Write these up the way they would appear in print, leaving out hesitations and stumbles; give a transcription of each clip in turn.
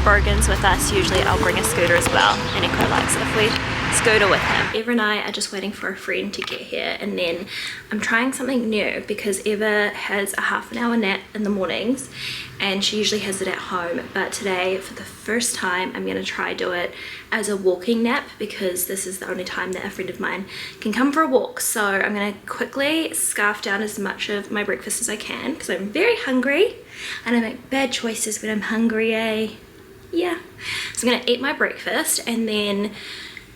Brogan's with us, usually I'll bring a scooter as well, and he quite likes it if we scooter with him. Eva and I are just waiting for a friend to get here, and then I'm trying something new because Eva has a half-an-hour nap in the mornings and she usually has it at home, but today for the first time I'm going to try do it as a walking nap because this is the only time that a friend of mine can come for a walk. So I'm going to quickly scarf down as much of my breakfast as I can because I'm very hungry and I make bad choices when I'm hungry, eh? Yeah. So I'm going to eat my breakfast and then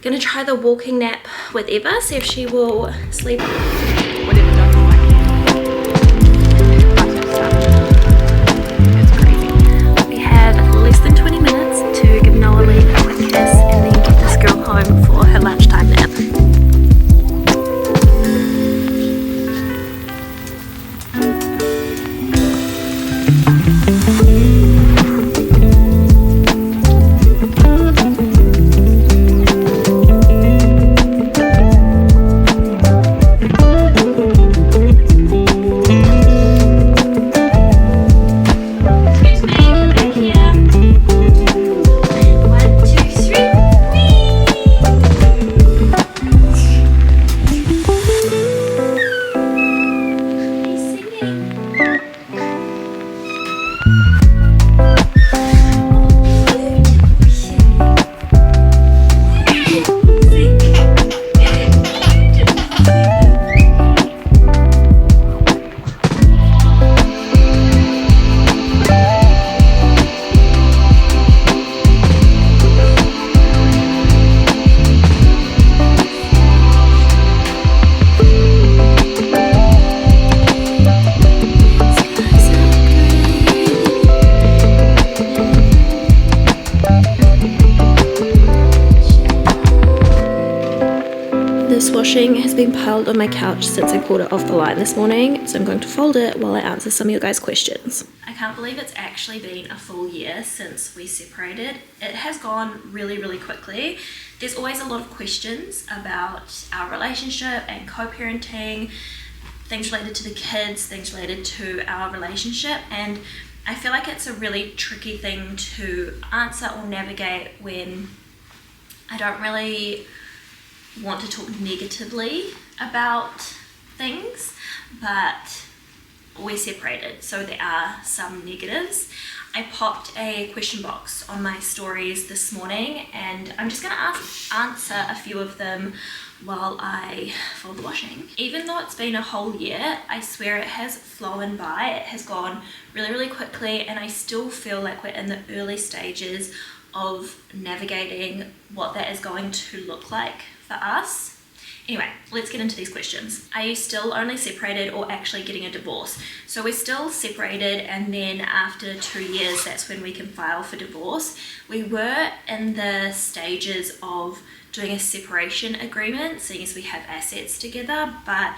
going to try the walking nap with Eva, see if she will sleep. We have less than 20 minutes to give Lovlies a quick kiss and then get this girl home for her lunchtime nap. Has been piled on my couch since I pulled it off the line this morning, so I'm going to fold it while I answer some of your guys' questions. I can't believe it's actually been a full year since we separated. It has gone really, really quickly. There's always a lot of questions about our relationship and co-parenting, things related to the kids, things related to our relationship, and I feel like it's a really tricky thing to answer or navigate when I don't really want to talk negatively about things, but we're separated, so there are some negatives. I popped a question box on my stories this morning and I'm just gonna answer a few of them while I fold the washing. Even though it's been a whole year, I swear it has flown by. It has gone really, really quickly, and I still feel like we're in the early stages of navigating what that is going to look like for us. Anyway, let's get into these questions. Are you still only separated or actually getting a divorce? So we're still separated, and then after 2 years, that's when we can file for divorce. We were in the stages of doing a separation agreement, seeing as we have assets together, but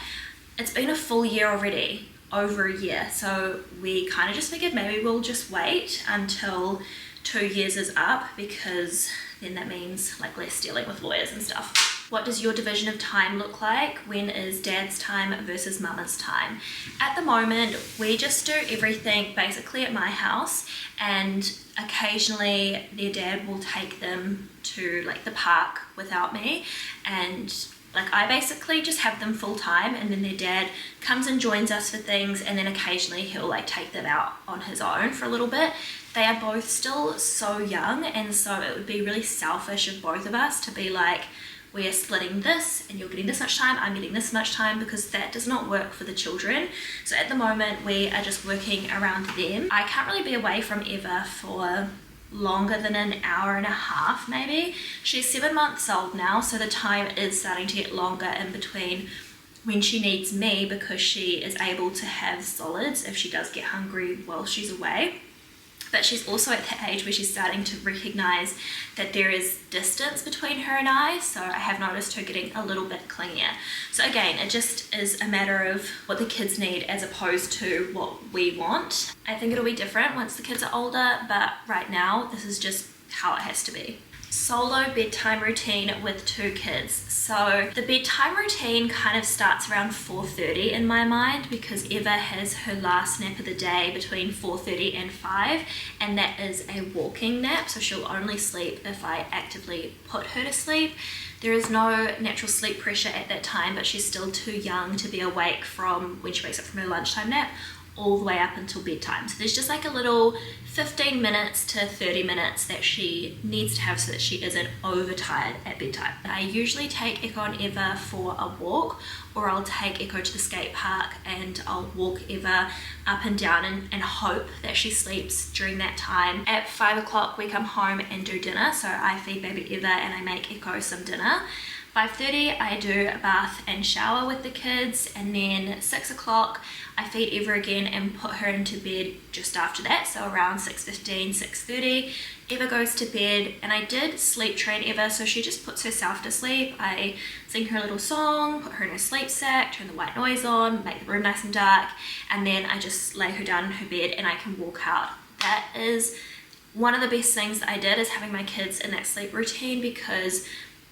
it's been a full year already, over a year. So we kind of just figured maybe we'll just wait until 2 years is up, because then that means like less dealing with lawyers and stuff. What does your division of time look like? When is dad's time versus mama's time? At the moment, we just do everything basically at my house, and occasionally their dad will take them to like the park without me, and like I basically just have them full time, and then their dad comes and joins us for things, and then occasionally he'll like take them out on his own for a little bit. They are both still so young, and so it would be really selfish of both of us to be like, we are splitting this and you're getting this much time, I'm getting this much time, because that does not work for the children. So at the moment we are just working around them. I can't really be away from Eva for longer than an hour and a half maybe. She's 7 months old now, so the time is starting to get longer in between when she needs me, because she is able to have solids if she does get hungry while she's away. But she's also at the age where she's starting to recognize that there is distance between her and I, so I have noticed her getting a little bit clingier. So again, it just is a matter of what the kids need as opposed to what we want. I think it'll be different once the kids are older, but right now this is just how it has to be. Solo bedtime routine with 2 kids. So the bedtime routine kind of starts around 4:30 in my mind, because Eva has her last nap of the day between 4:30 and 5, and that is a walking nap, so she'll only sleep if I actively put her to sleep. There is no natural sleep pressure at that time, but she's still too young to be awake from when she wakes up from her lunchtime nap all the way up until bedtime. So there's just like a little 15 minutes to 30 minutes that she needs to have so that she isn't overtired at bedtime. I usually take Echo and Eva for a walk, or I'll take Echo to the skate park and I'll walk Eva up and down and hope that she sleeps during that time. At 5 o'clock we come home and do dinner, so I feed baby Eva and I make Echo some dinner. 5:30 I do a bath and shower with the kids, and then 6 o'clock I feed Eva again and put her into bed just after that, so around 6:15, 6:30 Eva goes to bed, and I did sleep train Eva, so she just puts herself to sleep. I sing her a little song, put her in her sleep sack, turn the white noise on, make the room nice and dark, and then I just lay her down in her bed and I can walk out. That is one of the best things that I did, is having my kids in that sleep routine, because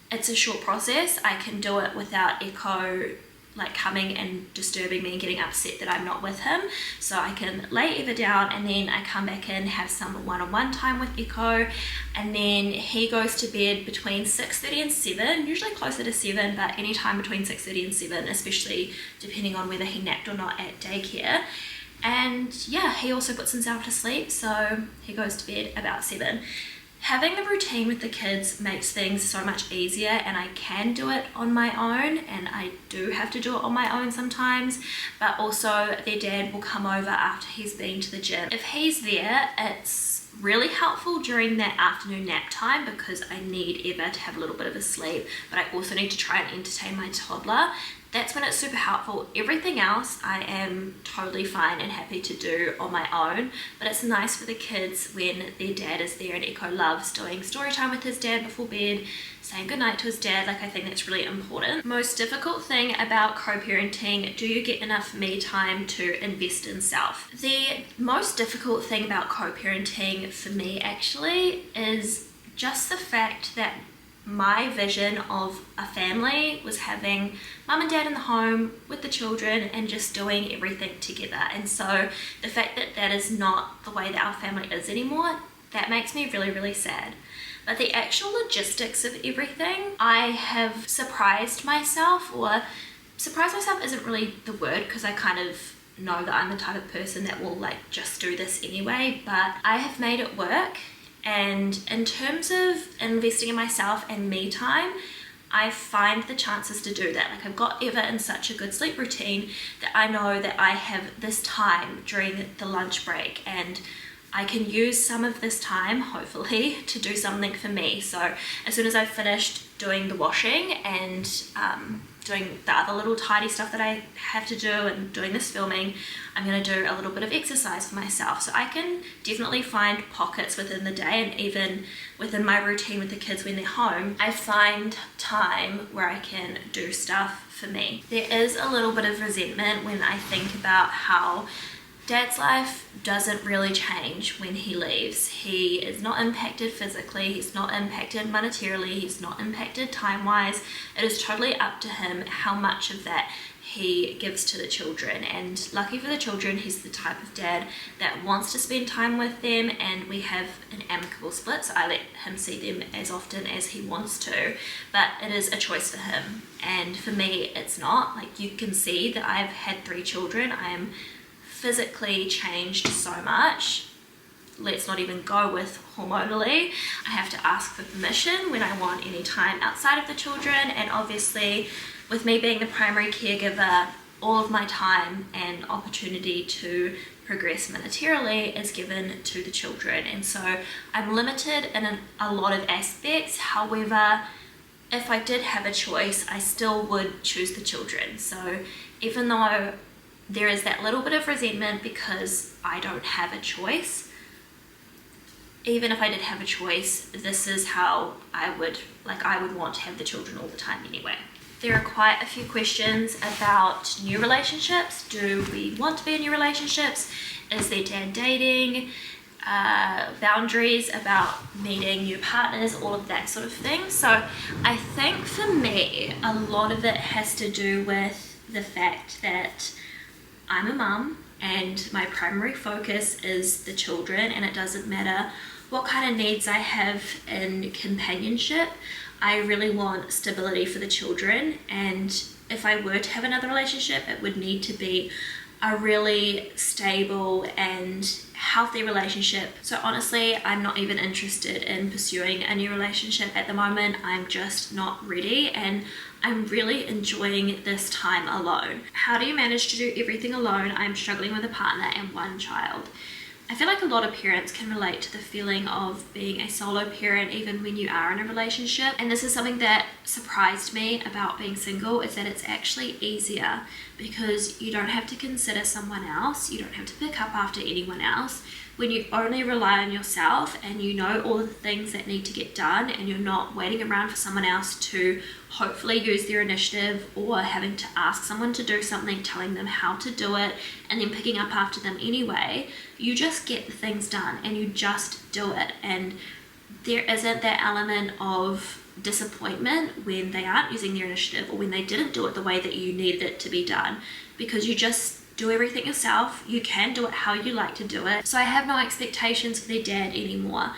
it's a short process. I can do it without Echo like coming and disturbing me and getting upset that I'm not with him. So I can lay Eva down, and then I come back in, have some one-on-one time with Echo, and then he goes to bed between 6:30 and 7, usually closer to 7, but any time between 6:30 and 7, especially depending on whether he napped or not at daycare. And yeah, he also puts himself to sleep, so he goes to bed about 7. Having the routine with the kids makes things so much easier, and I can do it on my own, and I do have to do it on my own sometimes, but also their dad will come over after he's been to the gym. If he's there, it's really helpful during that afternoon nap time, because I need Eva to have a little bit of a sleep, but I also need to try and entertain my toddler. That's when it's super helpful. Everything else I am totally fine and happy to do on my own, but it's nice for the kids when their dad is there, and Echo loves doing story time with his dad before bed, saying goodnight to his dad. Like, I think that's really important. Most difficult thing about co-parenting: do you get enough me time to invest in self? The most difficult thing about co-parenting for me actually is just the fact that my vision of a family was having mum and dad in the home with the children and just doing everything together. And so the fact that that is not the way that our family is anymore, that makes me really, really sad. But the actual logistics of everything, I have surprised myself, or surprise myself isn't really the word, because I kind of know that I'm the type of person that will like just do this anyway, but I have made it work. And in terms of investing in myself and me time, I find the chances to do that. Like, I've got Eva in such a good sleep routine that I know that I have this time during the lunch break, and I can use some of this time, hopefully, to do something for me. So as soon as I've finished doing the washing and doing the other little tidy stuff that I have to do and doing this filming, I'm going to do a little bit of exercise for myself. So I can definitely find pockets within the day, and even within my routine with the kids when they're home, I find time where I can do stuff for me. There is a little bit of resentment when I think about how Dad's life doesn't really change when he leaves. He is not impacted physically, he's not impacted monetarily, he's not impacted time-wise. It is totally up to him how much of that he gives to the children. And lucky for the children, he's the type of dad that wants to spend time with them, and we have an amicable split, so I let him see them as often as he wants to. But it is a choice for him, and for me it's not. Like, you can see that I've had 3 children. I am physically changed so much. Let's not even go with hormonally. I have to ask for permission when I want any time outside of the children, and obviously with me being the primary caregiver, all of my time and opportunity to progress monetarily is given to the children, and so I'm limited in a lot of aspects. However, if I did have a choice, I still would choose the children. So even though there is that little bit of resentment because I don't have a choice, even if I did have a choice, this is how I would want to have the children all the time anyway. There are quite a few questions about new relationships. Do we want to be in new relationships? Is there dad dating? Boundaries about meeting new partners, all of that sort of thing. So I think for me, a lot of it has to do with the fact that I'm a mum and my primary focus is the children, and it doesn't matter what kind of needs I have in companionship. I really want stability for the children, and if I were to have another relationship, it would need to be a really stable and healthy relationship. So honestly, I'm not even interested in pursuing a new relationship at the moment. I'm just not ready, and I'm really enjoying this time alone. How do you manage to do everything alone? I'm struggling with a partner and 1 child. I feel like a lot of parents can relate to the feeling of being a solo parent even when you are in a relationship. And this is something that surprised me about being single, is that it's actually easier because you don't have to consider someone else. You don't have to pick up after anyone else. When you only rely on yourself and you know all of the things that need to get done, and you're not waiting around for someone else to hopefully use their initiative, or having to ask someone to do something, telling them how to do it, and then picking up after them anyway, you just get the things done and you just do it. And there isn't that element of disappointment when they aren't using their initiative or when they didn't do it the way that you needed it to be done, because you just do everything yourself. You can do it how you like to do it. So I have no expectations for their dad anymore.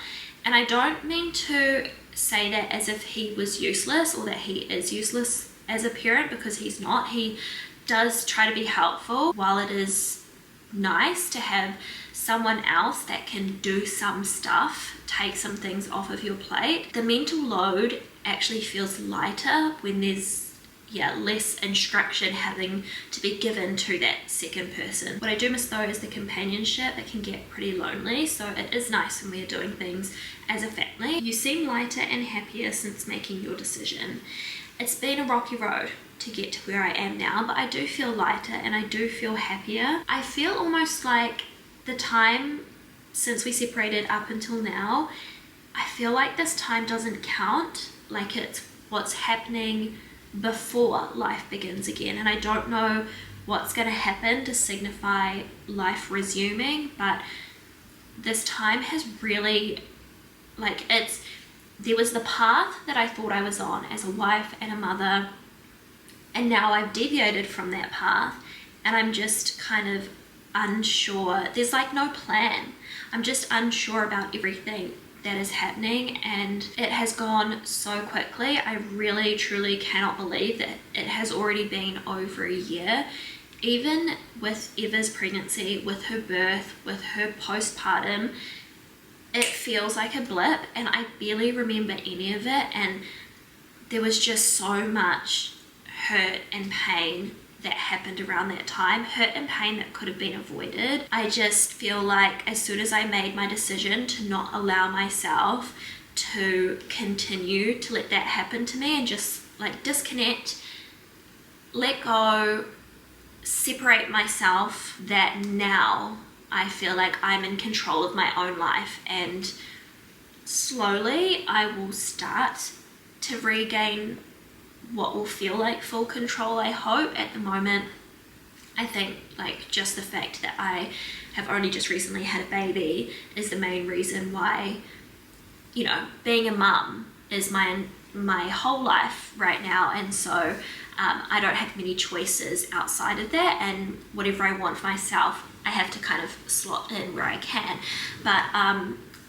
And I don't mean to say that as if he was useless or that he is useless as a parent, because he's not. He does try to be helpful. While it is nice to have someone else that can do some stuff, take some things off of your plate, the mental load actually feels lighter when there's less instruction having to be given to that second person. What I do miss though is the companionship. It can get pretty lonely, so it is nice when we're doing things as a family. You seem lighter and happier since making your decision. It's been a rocky road to get to where I am now, but I do feel lighter and I do feel happier. I feel almost like the time since we separated up until now, I feel like this time doesn't count, like it's what's happening before life begins again. And I don't know what's going to happen to signify life resuming, but this time has really, there was the path that I thought I was on as a wife and a mother, and now I've deviated from that path and I'm just kind of unsure. There's like no plan. I'm just unsure about everything that is happening, and it has gone so quickly. I really truly cannot believe that it has already been over a year. Even with Eva's pregnancy, with her birth, with her postpartum, it feels like a blip and I barely remember any of it, and there was just so much hurt and pain that happened around that time, hurt and pain that could have been avoided. I just feel like as soon as I made my decision to not allow myself to continue to let that happen to me and just like disconnect let go, separate myself, that now I feel like I'm in control of my own life, and slowly I will start to regain what will feel like full control, I hope. At the moment, I think like just the fact that I have only just recently had a baby is the main reason why, you know, being a mum is my whole life right now, and so I don't have many choices outside of that, and whatever I want for myself I have to kind of slot in where I can. But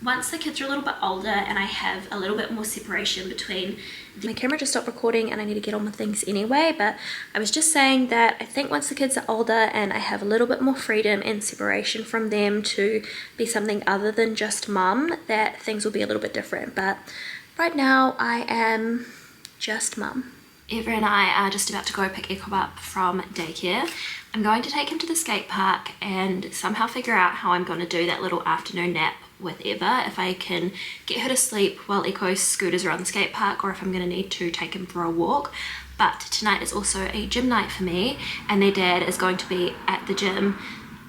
once the kids are a little bit older and I have a little bit more separation between my camera just stopped recording and I need to get on with things anyway, but I was just saying that I think once the kids are older and I have a little bit more freedom and separation from them to be something other than just mum, that things will be a little bit different. But right now I am just mum. Eva and I are just about to go pick Echo up from daycare. I'm going to take him to the skate park and somehow figure out how I'm going to do that little afternoon nap with Eva, if I can get her to sleep while Echo scooters around the skate park, or if I'm going to need to take him for a walk. But tonight is also a gym night for me, and their dad is going to be at the gym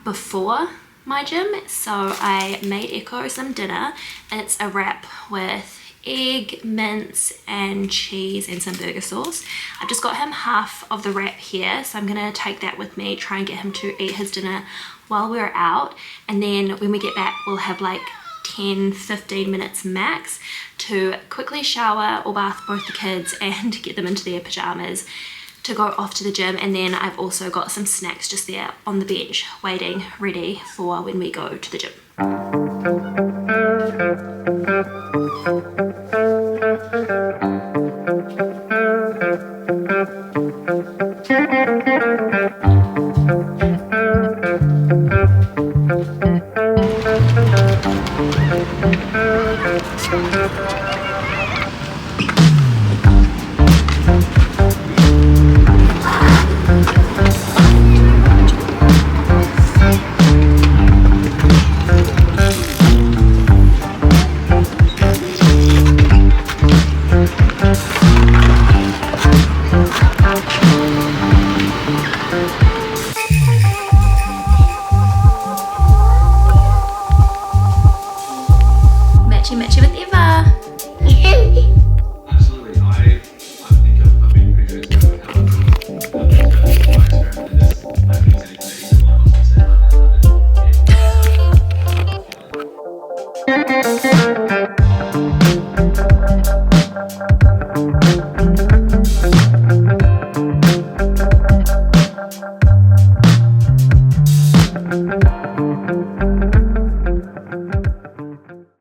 before my gym, so I made Echo some dinner. It's a wrap with egg, mince and cheese and some burger sauce. I've just got him half of the wrap here, so I'm gonna take that with me, try and get him to eat his dinner while we're out, and then when we get back we'll have like 10-15 minutes max to quickly shower or bath both the kids and get them into their pajamas to go off to the gym. And then I've also got some snacks just there on the bench waiting ready for when we go to the gym. Matchy with Eva. Absolutely. I think I've been pretty good at how experimented this. I haven't used anything that easy like I said like that.